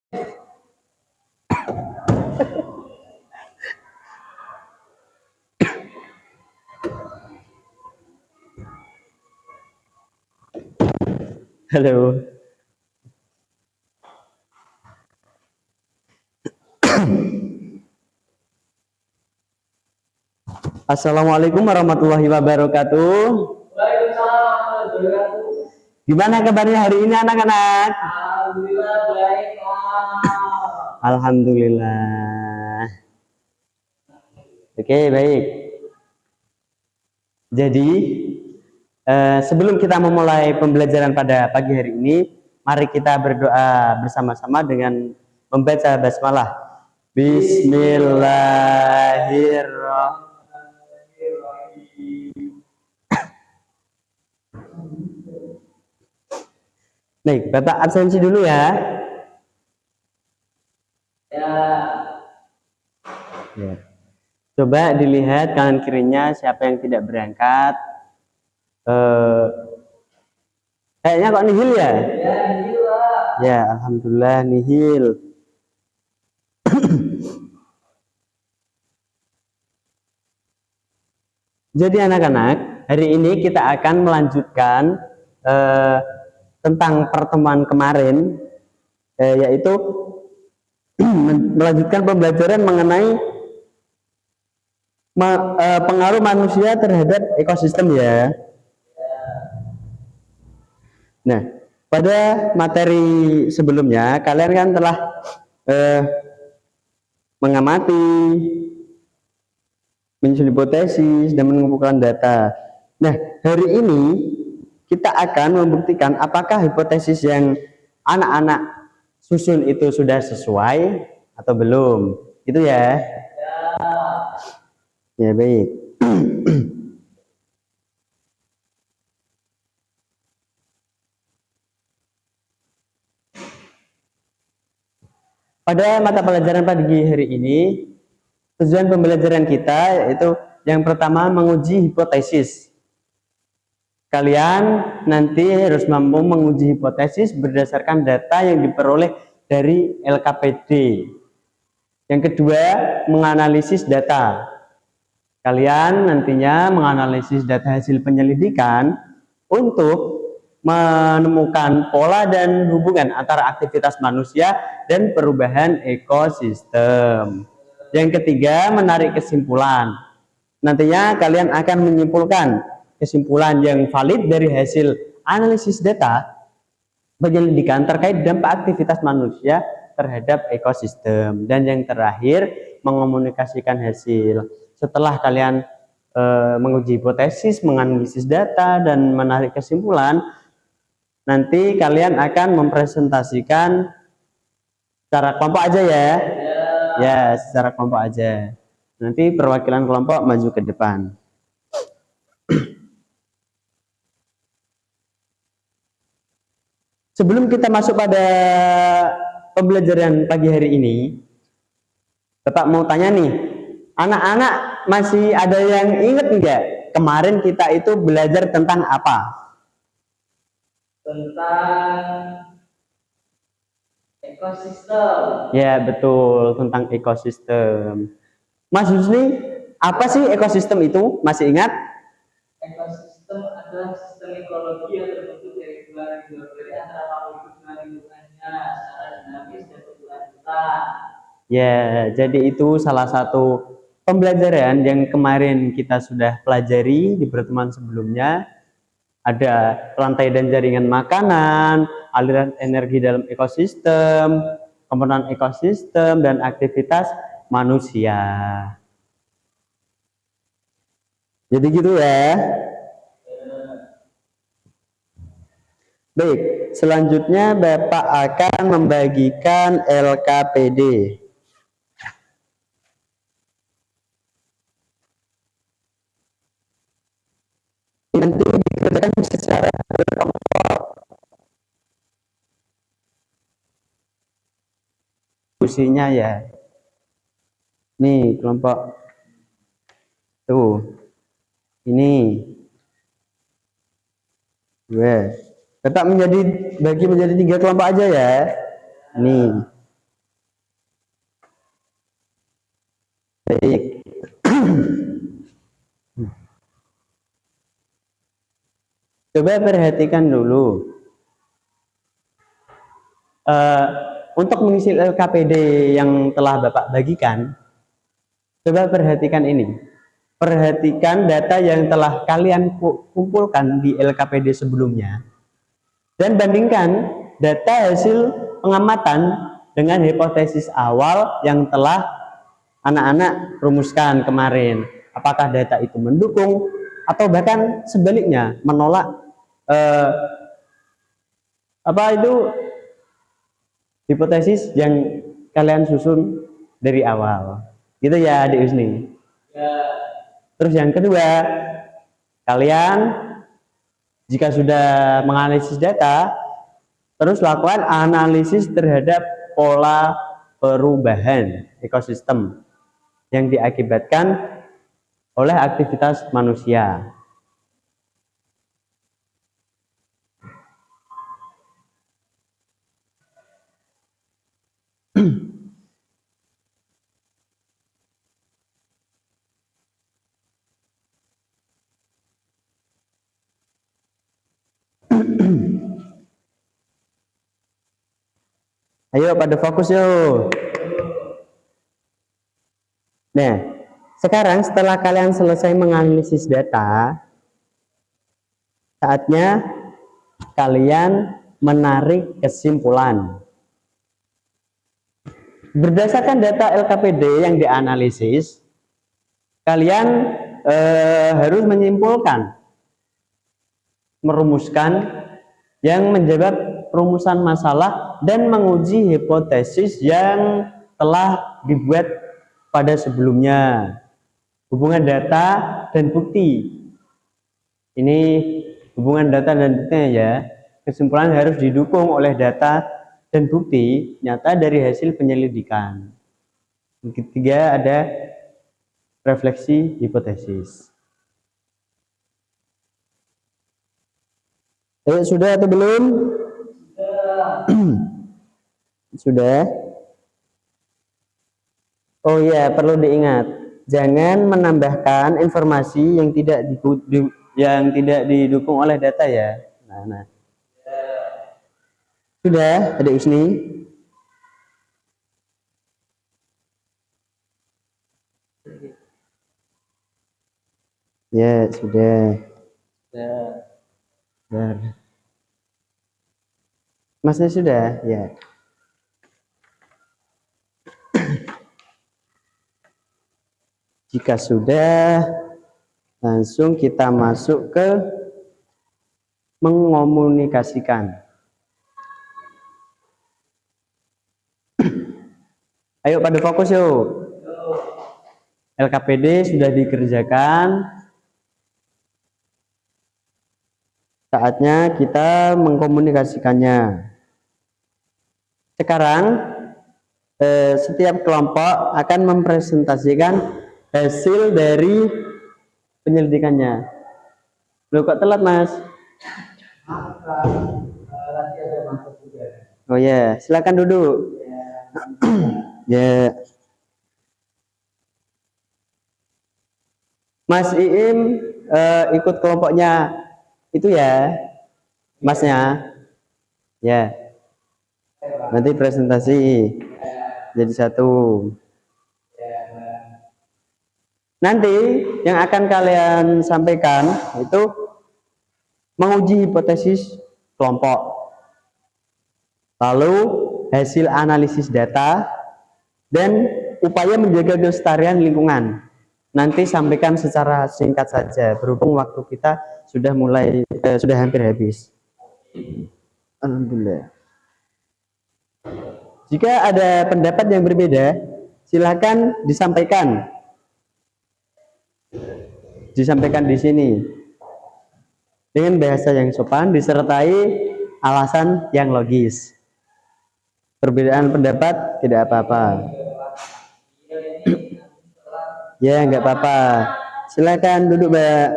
Halo. Assalamualaikum warahmatullahi wabarakatuh. Waalaikumsalam warahmatullahi wabarakatuh. Gimana kabarnya hari ini anak-anak? Alhamdulillah baik, Mas. Alhamdulillah. Oke, baik. Jadi, sebelum kita memulai pembelajaran pada pagi hari ini, mari kita berdoa bersama-sama dengan membaca basmalah. Bismillahirrahmanirrahim. Baik, Bapak absensi dulu ya. Ya. Coba dilihat kanan kirinya siapa yang tidak berangkat. Kayaknya kok nihil ya? Ya, nihil, Pak. Ya, alhamdulillah nihil. Jadi anak-anak, hari ini kita akan melanjutkan tentang pertemuan kemarin, yaitu melanjutkan pembelajaran mengenai pengaruh manusia terhadap ekosistem ya. Nah, pada materi sebelumnya kalian kan telah mengamati, menyusun hipotesis, dan mengumpulkan data. Nah, hari ini kita akan membuktikan apakah hipotesis yang anak-anak susun itu sudah sesuai atau belum. Itu ya. Ya, baik. Pada mata pelajaran pagi hari ini, tujuan pembelajaran kita yaitu yang pertama menguji hipotesis. Kalian nanti harus mampu menguji hipotesis berdasarkan data yang diperoleh dari LKPD. Yang kedua, menganalisis data. Kalian nantinya menganalisis data hasil penyelidikan untuk menemukan pola dan hubungan antara aktivitas manusia dan perubahan ekosistem. Yang ketiga, menarik kesimpulan. Nantinya kalian akan menyimpulkan kesimpulan yang valid dari hasil analisis data penyelidikan terkait dampak aktivitas manusia terhadap ekosistem. Dan yang terakhir, mengomunikasikan hasil. Setelah kalian menguji hipotesis, menganalisis data, dan menarik kesimpulan, nanti kalian akan mempresentasikan secara kelompok aja ya. Ya, secara kelompok aja. Nanti perwakilan kelompok maju ke depan. Sebelum kita masuk pada pembelajaran pagi hari ini, Bapak mau tanya nih, anak-anak masih ada yang ingat enggak? Kemarin kita itu belajar tentang apa? Tentang ekosistem. Ya, betul, tentang ekosistem. Mas Husni, apa sih ekosistem itu? Masih ingat? Ekosistem adalah sistem ekologi yang terbentuk dari hubungan biologi antara makhluk hidup dengan lingkungannya secara dinamis dan berkelanjutan. Ya, jadi itu salah satu pembelajaran yang kemarin kita sudah pelajari di pertemuan sebelumnya. Ada rantai dan jaringan makanan, aliran energi dalam ekosistem, komponen ekosistem, dan aktivitas manusia. Jadi gitu ya. Baik, selanjutnya Bapak akan membagikan LKPD. Nanti dikerjakan secara berkelompok. Fungsinya ya. Nih kelompok. Tuh. Ini. Bapak bagi menjadi 3 kelompok aja ya. Nih. Baik. Coba perhatikan dulu. Untuk mengisi LKPD yang telah Bapak bagikan, coba perhatikan ini. Perhatikan data yang telah kalian kumpulkan di LKPD sebelumnya dan bandingkan data hasil pengamatan dengan hipotesis awal yang telah anak-anak rumuskan kemarin. Apakah data itu mendukung atau bahkan sebaliknya menolak hipotesis yang kalian susun dari awal. Gitu ya, Adik Husni. Ya. Terus yang kedua, kalian jika sudah menganalisis data, terus lakukan analisis terhadap pola perubahan ekosistem yang diakibatkan oleh aktivitas manusia. Ayo pada fokus yuk. Nah, sekarang setelah kalian selesai menganalisis data, saatnya kalian menarik kesimpulan. Berdasarkan data LKPD yang dianalisis, kalian harus menyimpulkan, merumuskan yang menjawab rumusan masalah dan menguji hipotesis yang telah dibuat pada sebelumnya. Hubungan data dan bukti. Ini hubungan data dan buktinya ya. Kesimpulan harus didukung oleh data dan bukti nyata dari hasil penyelidikan. Yang ketiga ada refleksi hipotesis. Sudah atau belum? Sudah. Oh ya, perlu diingat, jangan menambahkan informasi yang tidak didukung oleh data ya. Nah. Sudah, ada Usni? Ya, sudah. Masnya sudah? Ya. Jika sudah, langsung kita masuk ke mengomunikasikan. Ayo pada fokus yuk. LKPD sudah dikerjakan. Saatnya kita mengkomunikasikannya. Sekarang setiap kelompok akan mempresentasikan hasil dari penyelidikannya. Loh kok telat Mas? Oh ya, silakan duduk. Ya. Mas Iim ikut kelompoknya itu ya, Masnya. Ya. Nanti presentasi jadi satu. Nanti yang akan kalian sampaikan itu menguji hipotesis kelompok, lalu hasil analisis data, dan upaya menjaga kelestarian lingkungan. Nanti sampaikan secara singkat saja, berhubung waktu kita sudah hampir habis. Alhamdulillah. Jika ada pendapat yang berbeda, silakan disampaikan. Disampaikan di sini dengan bahasa yang sopan disertai alasan yang logis. Perbedaan pendapat tidak apa-apa. Ya, nggak apa-apa. Silakan duduk, Mbak.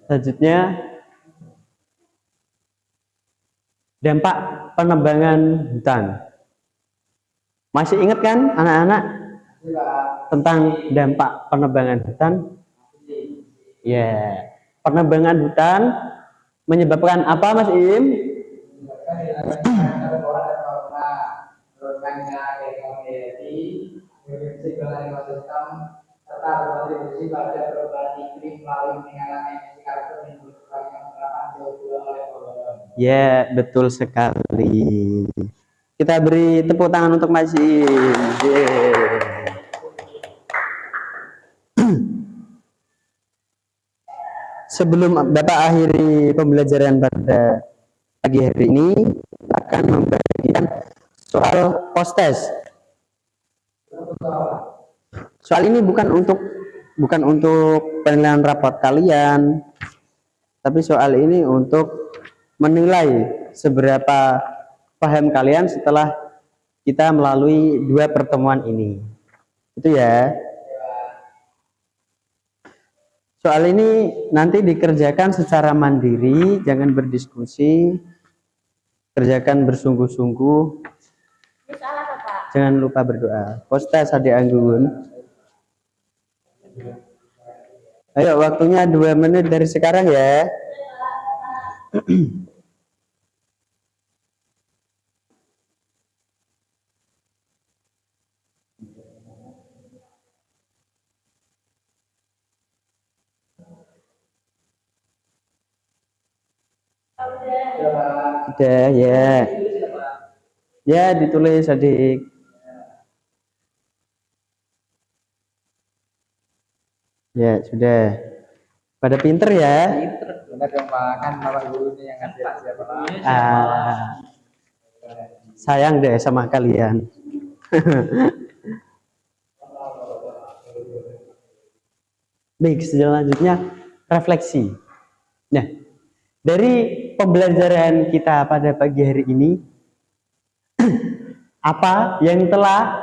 Selanjutnya dampak penebangan hutan. Masih ingat kan anak-anak tentang dampak penebangan hutan? Ya, penebangan hutan menyebabkan apa, Mas Im? Serta berkontribusi pada perubahan iklim melalui peningkatan emisi karbon yang menyebabkan penerapan CO2 oleh pohon. Ya, betul sekali. Kita beri tepuk tangan untuk Mas Im. Yeay. Sebelum Bapak akhiri pembelajaran pada pagi hari ini, akan membagikan soal post test. Soal ini bukan untuk penilaian rapot kalian, tapi soal ini untuk menilai seberapa paham kalian setelah kita melalui 2 pertemuan ini. Itu ya. Soal ini nanti dikerjakan secara mandiri, jangan berdiskusi, kerjakan bersungguh-sungguh. Jangan lupa berdoa. Postas Adik Anggun. Ayo, waktunya 2 menit dari sekarang ya. Sudah ya. Ya, ditulis Adik. Ya, sudah. Pada pinter ya. Benar dong Pak, kan Bapak gurunya yang ngasih siapa Pak? Sayang deh sama kalian. Baik, selanjutnya refleksi. Nah, dari pembelajaran kita pada pagi hari ini, apa yang telah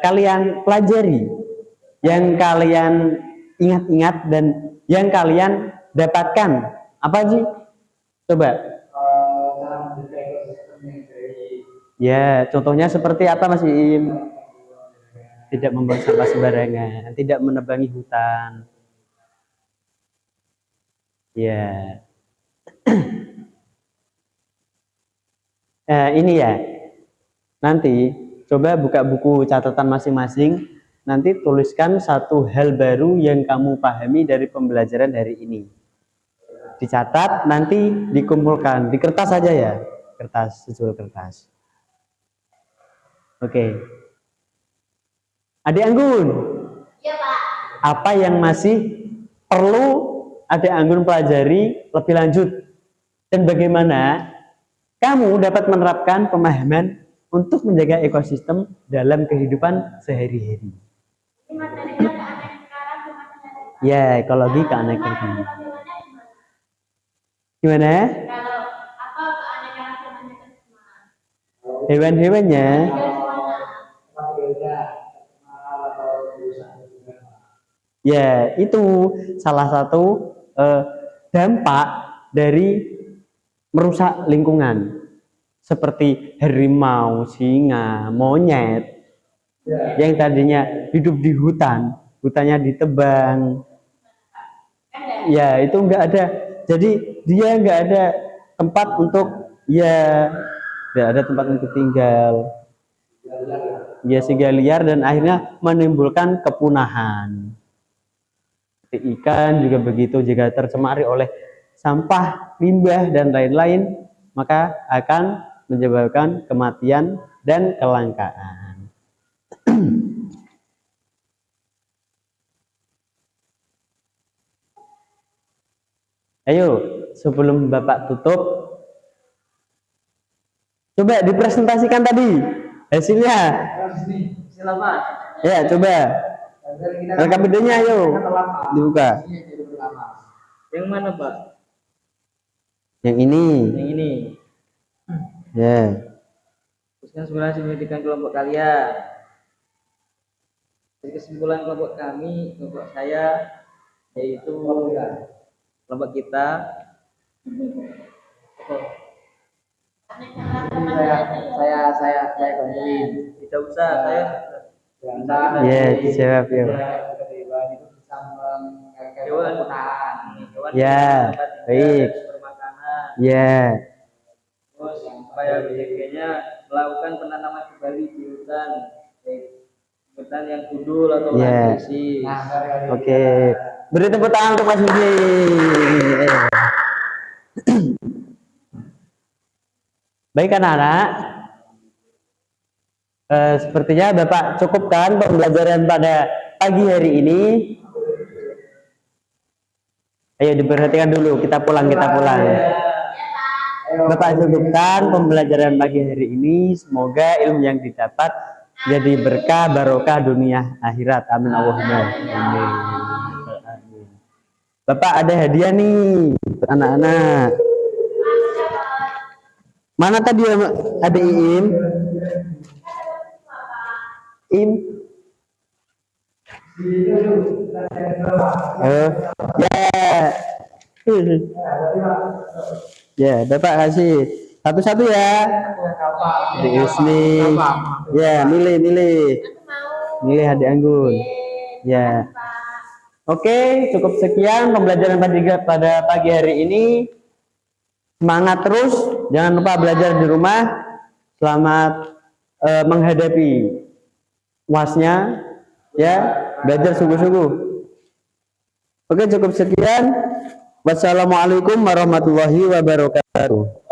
kalian pelajari, yang kalian ingat-ingat dan yang kalian dapatkan? Apa sih? Coba. Ya, contohnya seperti apa Mas Im? Tidak membuang sampah sembarangan, tidak menebangi hutan. Ya. Ini ya. Nanti coba buka buku catatan masing-masing. Nanti tuliskan satu hal baru yang kamu pahami dari pembelajaran hari ini. Dicatat, nanti dikumpulkan di kertas saja ya. Kertas, sejol kertas. Oke. Adik Anggun. Iya, Pak. Apa yang masih perlu Adik Anggun pelajari lebih lanjut? Dan bagaimana kamu dapat menerapkan pemahaman untuk menjaga ekosistem dalam kehidupan sehari-hari? Ini materinya keanekaragaman sekarang. Ya, ekologi keanekaragaman. Gimana? Kalau apa keanekaragamannya itu gimana? Hewan-hewannya? Ya, itu salah satu dampak dari merusak lingkungan. Seperti harimau, singa, monyet yang tadinya hidup di hutan, hutannya ditebang. Ya, itu enggak ada. Jadi dia enggak ada tempat untuk enggak ada tempat untuk tinggal. Ya, sehingga liar dan akhirnya menimbulkan kepunahan. Ikan juga begitu, jika tercemari oleh sampah, limbah dan lain-lain, maka akan menyebabkan kematian dan kelangkaan. Ayo, sebelum Bapak tutup, coba dipresentasikan tadi hasilnya. Silakan. Ya, coba. Rekam videonya ayo dibuka. Yang mana Pak? Yang ini. Yang ini. Ya. Teruskan simulasi pendidikan kelompok kalian. Jadi kesimpulan kelompok kami, kelompok saya, yaitu kelompok kita. Aneka ragam saya bantuin. Tidak usah, saya Ya, dijawab ya. Hewan itu bisa menggagal hewan penggunaan. hewan Ya, tempat tinggal, baik. bermakanan. Ya, Terus upaya berjaganya melakukan penanaman kembali di hutan, baik hutan yang gundul atau Ya. lahan bersih. oke. Beri tepuk tangan untuk Mas Vicky. Baik anak-anak. Sepertinya Bapak cukupkan pembelajaran pada pagi hari ini. Ayo diperhatikan dulu, kita pulang. Bapak cukupkan pembelajaran pagi hari ini. Semoga ilmu yang didapat jadi berkah barokah dunia akhirat. Amin Allahumma. Amin. Bapak ada hadiah nih untuk anak-anak. Mana tadi ada Iim? Im. Ya, Bapak kasih satu-satu ya. Di Isni. Ya, milih. Milih hadiah anggun. Ya. Oke, cukup sekian pembelajaran pada pagi hari ini. Semangat terus, jangan lupa belajar di rumah. Selamat menghadapi UASnya, ya, belajar sungguh-sungguh. Oke, cukup sekian. Wassalamualaikum warahmatullahi wabarakatuh.